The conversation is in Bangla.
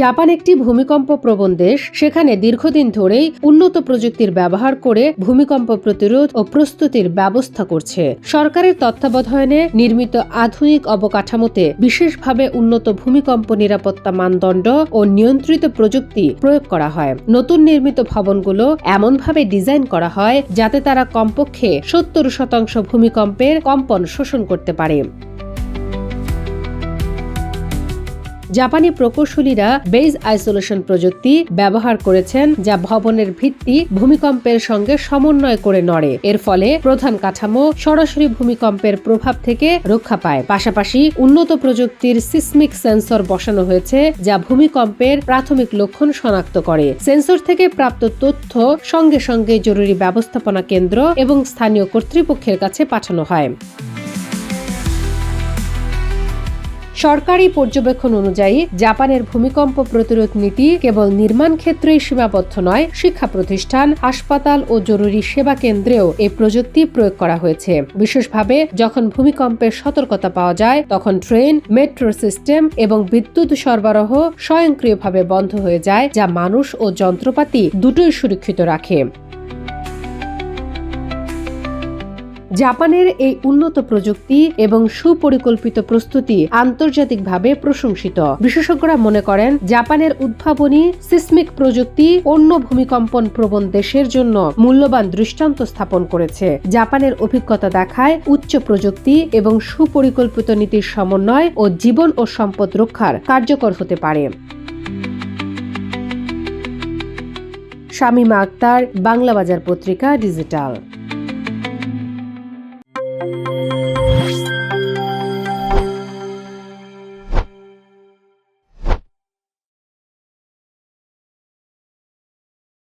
জাপান একটি ভূমিকম্প প্রবণ দেশ। সেখানে দীর্ঘদিন ধরেই উন্নত প্রযুক্তির ব্যবহার করে ভূমিকম্প প্রতিরোধ ও প্রস্তুতির ব্যবস্থা করছে। সরকারের তত্ত্বাবধানে নির্মিত আধুনিক অবকাঠামোতে বিশেষভাবে উন্নত ভূমিকম্প নিরাপত্তা মানদণ্ড ও নিয়ন্ত্রিত প্রযুক্তি প্রয়োগ করা হয়। নতুন নির্মিত ভবনগুলো এমনভাবে ডিজাইন করা হয় যাতে তারা কমপক্ষে 70% ভূমিকম্পের কম্পন শোষণ করতে পারে। জাপানি প্রকৌশলীরা বেজ আইসোলেশন প্রযুক্তি ব্যবহার করেছেন, যা ভবনের ভিত্তি ভূমিকম্পের সঙ্গে সমন্বয় করে নড়ে। এর ফলে প্রধান কাঠামো সরাসরি ভূমিকম্পের প্রভাব থেকে রক্ষা পায়। পাশাপাশি উন্নত প্রযুক্তির সিসমিক সেন্সর বসানো হয়েছে, যা ভূমিকম্পের প্রাথমিক লক্ষণ শনাক্ত করে। সেন্সর থেকে প্রাপ্ত তথ্য সঙ্গে সঙ্গে জরুরি ব্যবস্থাপনা কেন্দ্র এবং স্থানীয় কর্তৃপক্ষের কাছে পাঠানো হয়। সরকারি পর্যবেক্ষণ অনুযায়ী জাপানের ভূমিকম্প প্রতিরোধ নীতি কেবল নির্মাণ ক্ষেত্রেই সীমাবদ্ধ নয়, শিক্ষা প্রতিষ্ঠান, হাসপাতাল ও জরুরি সেবা কেন্দ্রেও এই প্রযুক্তি প্রয়োগ করা হয়েছে। বিশেষভাবে যখন ভূমিকম্পের সতর্কতা পাওয়া যায়, তখন ট্রেন, মেট্রো সিস্টেম এবং বিদ্যুৎ সরবরাহ স্বয়ংক্রিয়ভাবে বন্ধ হয়ে যায়, যা মানুষ ও যন্ত্রপাতি দুটোই সুরক্ষিত রাখে। জাপানের এই উন্নত প্রযুক্তি এবং সুপরিকল্পিত প্রস্তুতি আন্তর্জাতিকভাবে প্রশংসিত। বিশেষজ্ঞরা মনে করেন, জাপানের উদ্ভাবনী সিসমিক প্রযুক্তি অন্য ভূমিকম্পন প্রবণ দেশের জন্য মূল্যবান দৃষ্টান্ত স্থাপন করেছে। জাপানের অভিজ্ঞতা দেখায় উচ্চ প্রযুক্তি এবং সুপরিকল্পিত নীতির সমন্বয় ও জীবন ও সম্পদ রক্ষার কার্যকর হতে পারে। শামীমা আক্তার, বাংলা বাজার পত্রিকা, ডিজিটাল।